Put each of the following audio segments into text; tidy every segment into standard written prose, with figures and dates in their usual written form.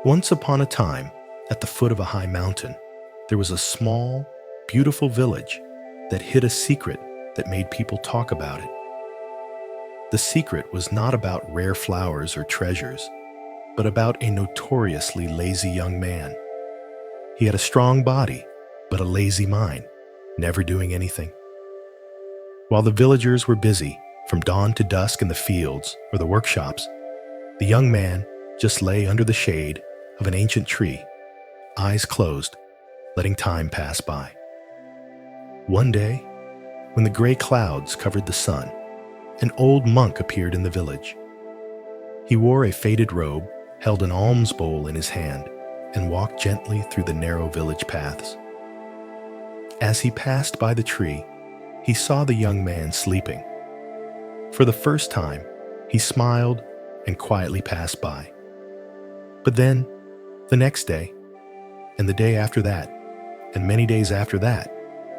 Once upon a time, at the foot of a high mountain, there was a small, beautiful village that hid a secret that made people talk about it. The secret was not about rare flowers or treasures, but about a notoriously lazy young man. He had a strong body, but a lazy mind, never doing anything. While the villagers were busy from dawn to dusk in the fields or the workshops, the young man just lay under the shade of an ancient tree, eyes closed, letting time pass by. One day, when the gray clouds covered the sun, an old monk appeared in the village. He wore a faded robe, held an alms bowl in his hand, and walked gently through the narrow village paths. As he passed by the tree, he saw the young man sleeping. For the first time, he smiled and quietly passed by. But then, the next day, and the day after that, and many days after that,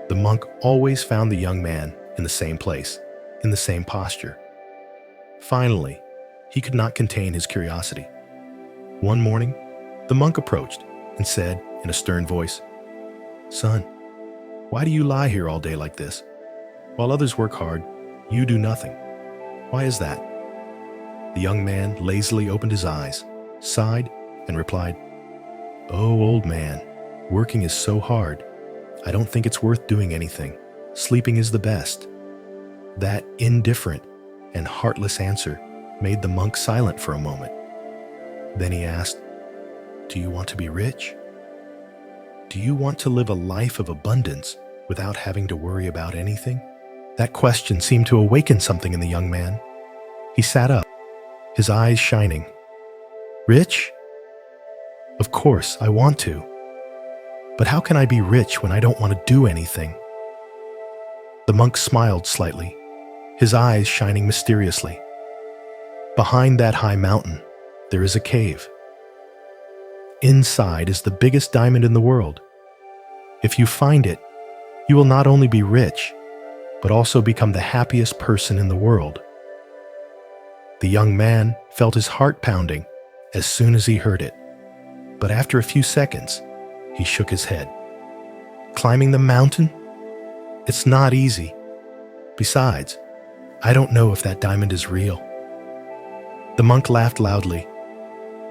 the monk always found the young man in the same place, in the same posture. Finally, he could not contain his curiosity. One morning, the monk approached and said in a stern voice, "Son, why do you lie here all day like this? While others work hard, you do nothing. Why is that?" The young man lazily opened his eyes, sighed, and replied, "Oh, old man, working is so hard. I don't think it's worth doing anything. Sleeping is the best." That indifferent and heartless answer made the monk silent for a moment. Then he asked, "Do you want to be rich? Do you want to live a life of abundance without having to worry about anything?" That question seemed to awaken something in the young man. He sat up, his eyes shining. "Rich? Of course, I want to. But how can I be rich when I don't want to do anything?" The monk smiled slightly, his eyes shining mysteriously. "Behind that high mountain, there is a cave. Inside is the biggest diamond in the world. If you find it, you will not only be rich, but also become the happiest person in the world." The young man felt his heart pounding as soon as he heard it. But after a few seconds, he shook his head. "Climbing the mountain? It's not easy. Besides, I don't know if that diamond is real." The monk laughed loudly.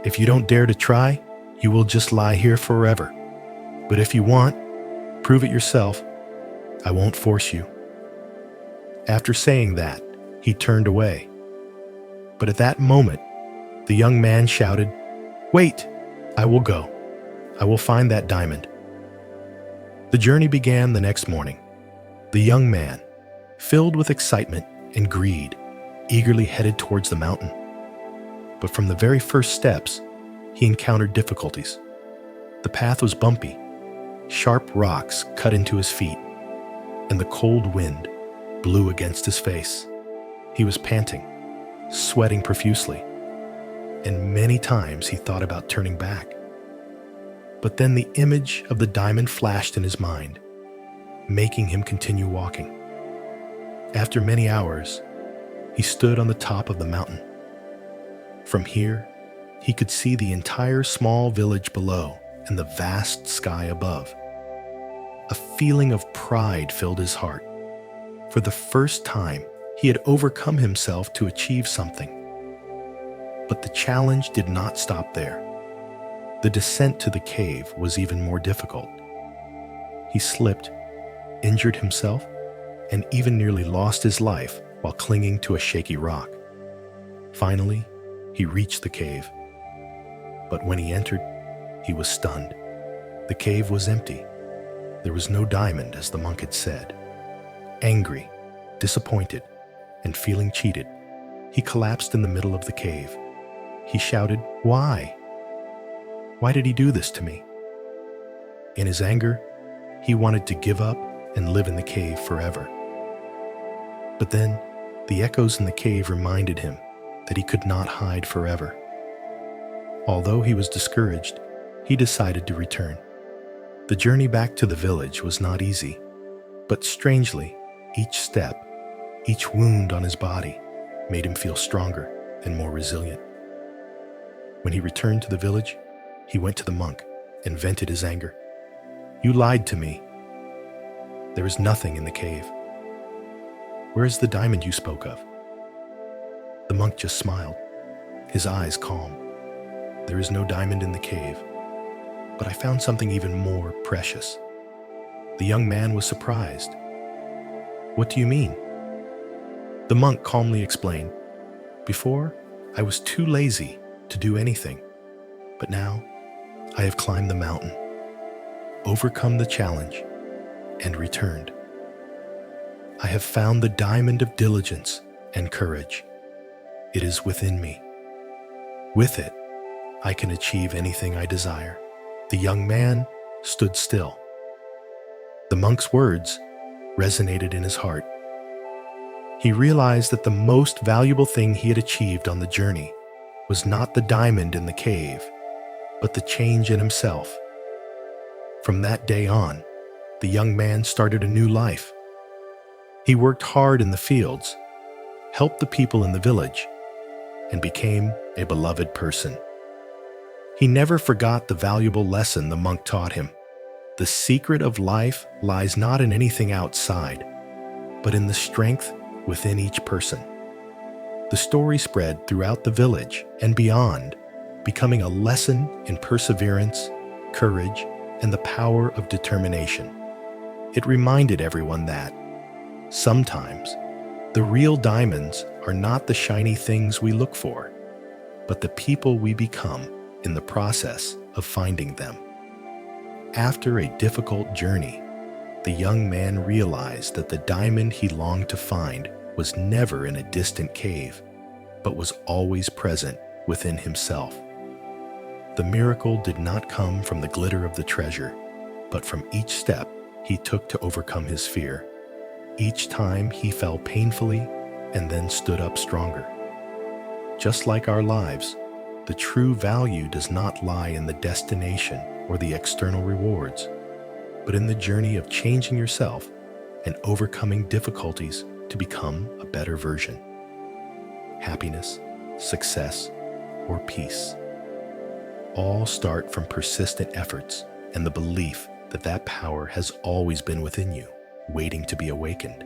"If you don't dare to try, you will just lie here forever. But if you want, prove it yourself. I won't force you." After saying that, he turned away. But at that moment, the young man shouted, "Wait! I will go. I will find that diamond." The journey began the next morning. The young man, filled with excitement and greed, eagerly headed towards the mountain. But from the very first steps, he encountered difficulties. The path was bumpy. Sharp rocks cut into his feet, and the cold wind blew against his face. He was panting, sweating profusely, and many times he thought about turning back. But then the image of the diamond flashed in his mind, making him continue walking. After many hours, he stood on the top of the mountain. From here, he could see the entire small village below and the vast sky above. A feeling of pride filled his heart. For the first time, he had overcome himself to achieve something. But the challenge did not stop there. The descent to the cave was even more difficult. He slipped, injured himself, and even nearly lost his life while clinging to a shaky rock. Finally, he reached the cave. But when he entered, he was stunned. The cave was empty. There was no diamond, as the monk had said. Angry, disappointed, and feeling cheated, he collapsed in the middle of the cave. He shouted, "Why? Why did he do this to me?" In his anger, he wanted to give up and live in the cave forever. But then, the echoes in the cave reminded him that he could not hide forever. Although he was discouraged, he decided to return. The journey back to the village was not easy, but strangely, each step, each wound on his body, made him feel stronger and more resilient. When he returned to the village, he went to the monk and vented his anger. "You lied to me. There is nothing in the cave. Where is the diamond you spoke of?" The monk just smiled, his eyes calm. "There is no diamond in the cave, but I found something even more precious." The young man was surprised. "What do you mean?" The monk calmly explained, "Before, I was too lazy to do anything, but now I have climbed the mountain, overcome the challenge, and returned. I have found the diamond of diligence and courage. It is within me. With it, I can achieve anything I desire." The young man stood still. The monk's words resonated in his heart. He realized that the most valuable thing he had achieved on the journey was not the diamond in the cave, but the change in himself. From that day on, the young man started a new life. He worked hard in the fields, helped the people in the village, and became a beloved person. He never forgot the valuable lesson the monk taught him. The secret of life lies not in anything outside, but in the strength within each person. The story spread throughout the village and beyond, becoming a lesson in perseverance, courage, and the power of determination. It reminded everyone that, sometimes, the real diamonds are not the shiny things we look for, but the people we become in the process of finding them. After a difficult journey, the young man realized that the diamond he longed to find was never in a distant cave, but was always present within himself. The miracle did not come from the glitter of the treasure, but from each step he took to overcome his fear. Each time he fell painfully and then stood up stronger. Just like our lives, the true value does not lie in the destination or the external rewards, but in the journey of changing yourself and overcoming difficulties to become a better version. Happiness, success, or peace all start from persistent efforts and the belief that that power has always been within you, waiting to be awakened.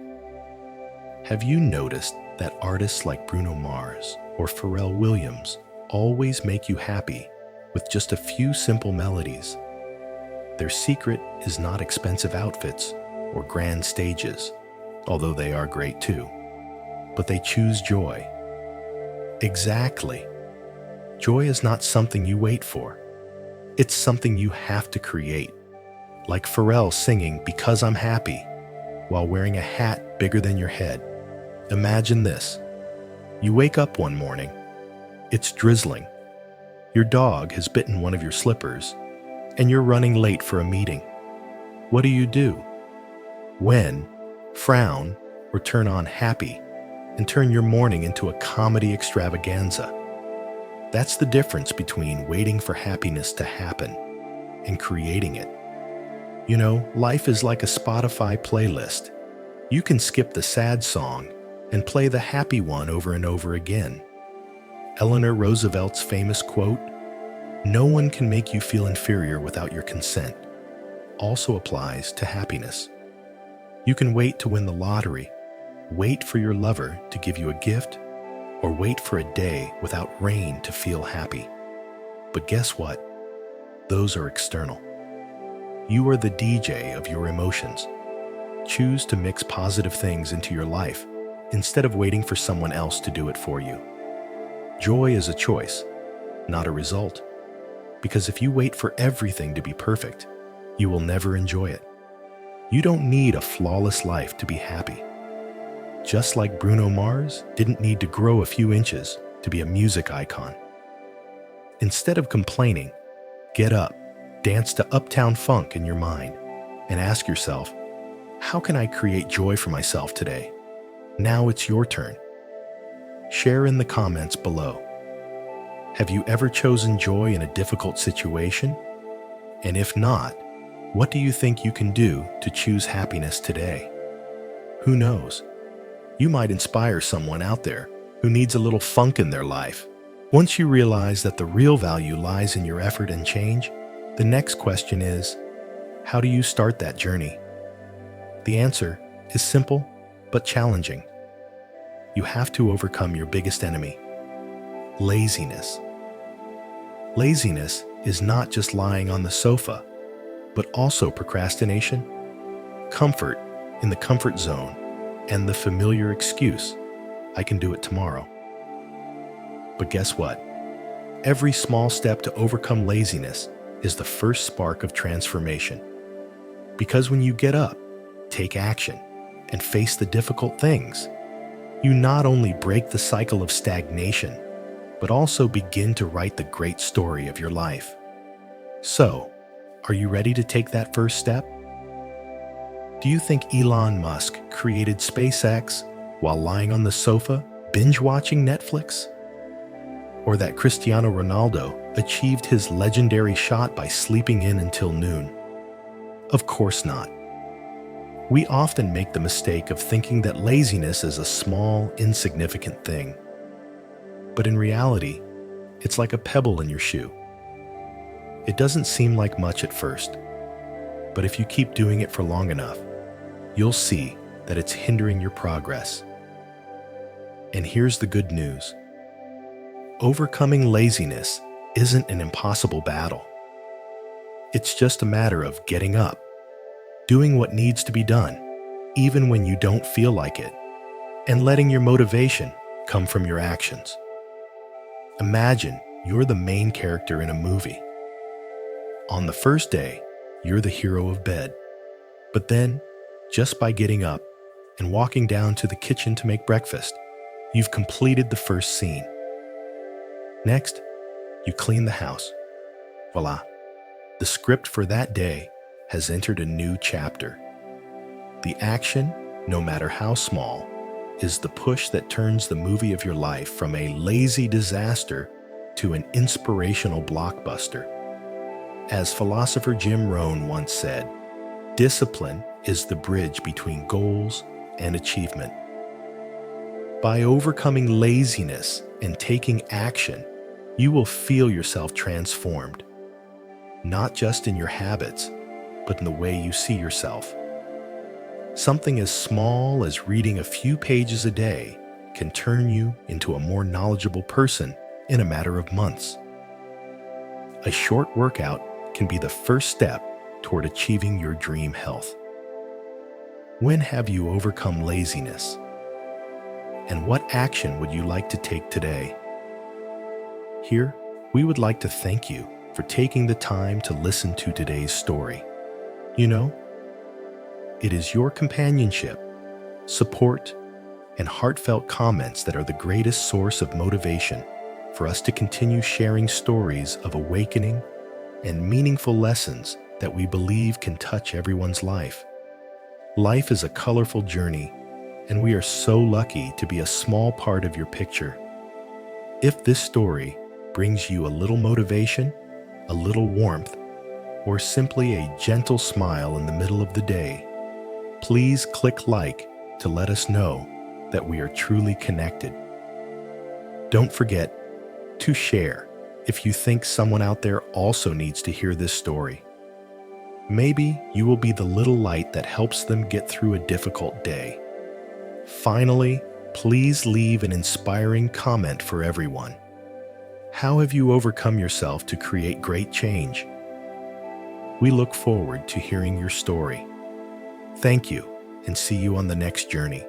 Have you noticed that artists like Bruno Mars or Pharrell Williams always make you happy with just a few simple melodies? Their secret is not expensive outfits or grand stages, although they are great too, but they choose joy. Exactly. Joy is not something you wait for. It's something you have to create. Like Pharrell singing "Because I'm Happy" while wearing a hat bigger than your head. Imagine this. You wake up one morning. It's drizzling. Your dog has bitten one of your slippers, and you're running late for a meeting. What do? When, frown, or turn on happy, and turn your morning into a comedy extravaganza. That's the difference between waiting for happiness to happen and creating it. You know, life is like a Spotify playlist. You can skip the sad song and play the happy one over and over again. Eleanor Roosevelt's famous quote, "No one can make you feel inferior without your consent," also applies to happiness. You can wait to win the lottery, wait for your lover to give you a gift, or wait for a day without rain to feel happy. But guess what? Those are external. You are the DJ of your emotions. Choose to mix positive things into your life instead of waiting for someone else to do it for you. Joy is a choice, not a result. Because if you wait for everything to be perfect, you will never enjoy it. You don't need a flawless life to be happy. Just like Bruno Mars didn't need to grow a few inches to be a music icon. Instead of complaining, get up, dance to Uptown Funk in your mind, and ask yourself, how can I create joy for myself today? Now it's your turn. Share in the comments below. Have you ever chosen joy in a difficult situation? And if not, what do you think you can do to choose happiness today? Who knows? You might inspire someone out there who needs a little funk in their life. Once you realize that the real value lies in your effort and change, the next question is, how do you start that journey? The answer is simple but challenging. You have to overcome your biggest enemy, laziness. Laziness is not just lying on the sofa, but also procrastination, comfort in the comfort zone, and the familiar excuse, I can do it tomorrow. But guess what? Every small step to overcome laziness is the first spark of transformation. Because when you get up, take action, and face the difficult things, you not only break the cycle of stagnation, but also begin to write the great story of your life. So, are you ready to take that first step? Do you think Elon Musk created SpaceX while lying on the sofa, binge-watching Netflix? Or that Cristiano Ronaldo achieved his legendary shot by sleeping in until noon? Of course not. We often make the mistake of thinking that laziness is a small, insignificant thing. But in reality, it's like a pebble in your shoe. It doesn't seem like much at first, but if you keep doing it for long enough, you'll see that it's hindering your progress. And here's the good news. Overcoming laziness isn't an impossible battle. It's just a matter of getting up, doing what needs to be done, even when you don't feel like it, and letting your motivation come from your actions. Imagine you're the main character in a movie. On the first day, you're the hero of bed. But then, just by getting up and walking down to the kitchen to make breakfast, you've completed the first scene. Next, you clean the house. Voila! The script for that day has entered a new chapter. The action, no matter how small, is the push that turns the movie of your life from a lazy disaster to an inspirational blockbuster. As philosopher Jim Rohn once said, discipline is the bridge between goals and achievement. By overcoming laziness and taking action, you will feel yourself transformed, not just in your habits, but in the way you see yourself. Something as small as reading a few pages a day can turn you into a more knowledgeable person in a matter of months. A short workout can be the first step toward achieving your dream health. When have you overcome laziness? And what action would you like to take today? Here, we would like to thank you for taking the time to listen to today's story. You know, it is your companionship, support, and heartfelt comments that are the greatest source of motivation for us to continue sharing stories of awakening and meaningful lessons that we believe can touch everyone's life. Life is a colorful journey, and we are so lucky to be a small part of your picture. If this story brings you a little motivation, a little warmth, or simply a gentle smile in the middle of the day, please click like to let us know that we are truly connected. Don't forget to share if you think someone out there also needs to hear this story. Maybe you will be the little light that helps them get through a difficult day. Finally, please leave an inspiring comment for everyone. How have you overcome yourself to create great change? We look forward to hearing your story. Thank you, and see you on the next journey.